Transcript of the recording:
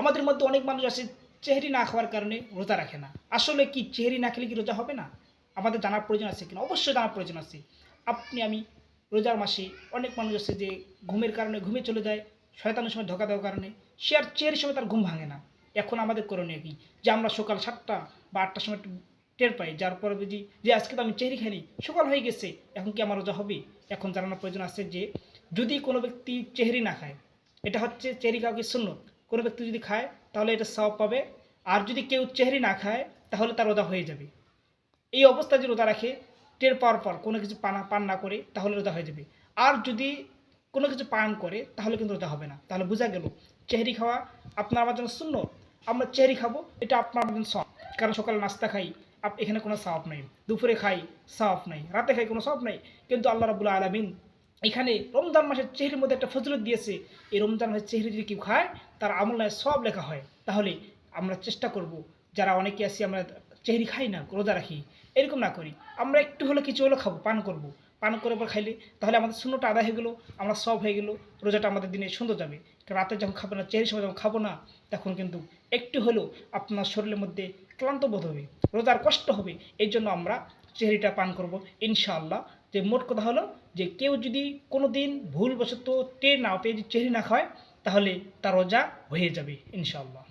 আমাদের মধ্যে অনেক মানুষ আছে চেহারি না খাওয়ার কারণে রোজা রাখে না। আসলে কি চেহারি না খেলে কি রোজা হবে না? আমাদের জানার প্রয়োজন আছে কিনা? অবশ্যই জানার প্রয়োজন আছে। আপনি আমি রোজার মাসে অনেক মানুষ আছে যে ঘুমের কারণে ঘুমে চলে যায়, শয়তানের সময় ধোকা দেওয়ার কারণে সে আর চেহারির সময় তার ঘুম ভাঙে না। এখন আমাদের করণীয় কি? যে আমরা সকাল 7টা বা 8টার সময় একটু টের পাই, যার পরে বুঝি যে আজকে তো আমি চেহারি খাইনি, সকাল হয়ে গেছে, এখন কি আমার রোজা হবে? এখন জানানোর প্রয়োজন আছে যে যদি কোনো ব্যক্তি চেহারি না খায়, এটা হচ্ছে চেহারি কাউকে সুন্নত, কোনো ব্যক্তি যদি খায় তাহলে এটা সওয়াব পাবে। আর যদি কেউ চেহারি না খায় তাহলে তার রোজা হয়ে যাবে। এই অবস্থায় যদি রোজা রাখে, টের পাওয়ার পর কোনো কিছু পান না করে, তাহলে রোজা হয়ে যাবে। আর যদি কোনো কিছু পান করে তাহলে কিন্তু রোজা হবে না। তাহলে বোঝা গেল চেহারি খাওয়া আপনার আমার জন্য সুন্নত। আমরা চেহারি খাবো, এটা আপনার আমার জন্য সওয়াব। কারণ সকালে নাস্তা খাই, এখানে কোনো সওয়াব নাই। দুপুরে খাই, সওয়াব নাই। রাতে খাই, কোনো সওয়াব নাই। কিন্তু আল্লাহ রাব্বুল আলামিন এখানে রমজান মাসের চেহারির মধ্যে একটা ফজিলত দিয়েছে। এই রমজান মাসের চেহারি যদি কেউ খায়, তার আমলনামায় সওয়াব লেখা হয়। তাহলে আমরা চেষ্টা করব, যারা অনেকে আছি আমরা চেহারি খাই না, রোজা রাখি, এরকম না করি। আমরা একটু হলে কিছু হলেও খাবো, পান করব। পান করে পর খাইলে তাহলে আমাদের শূন্যটা আদায় হয়ে গেলো, আমরা সব হয়ে গেলো, রোজাটা আমাদের দিনে সুন্দর যাবে। রাতে যখন খাবো না, চেহারির সময় যখন খাবো না, তখন কিন্তু একটু হলেও আপনার শরীরের মধ্যে ক্লান্ত বোধ হবে, রোজার কষ্ট হবে। এই জন্য আমরা চেহারিটা পান করব ইনশাআল্লাহ। যে মোট কথা হলো যে কেউ যদি কোনো দিন ভুলবশত টের না পেয়ে যদি চেহারি না খায়, তাহলে তার রোজা হয়ে যাবে ইনশাআল্লাহ।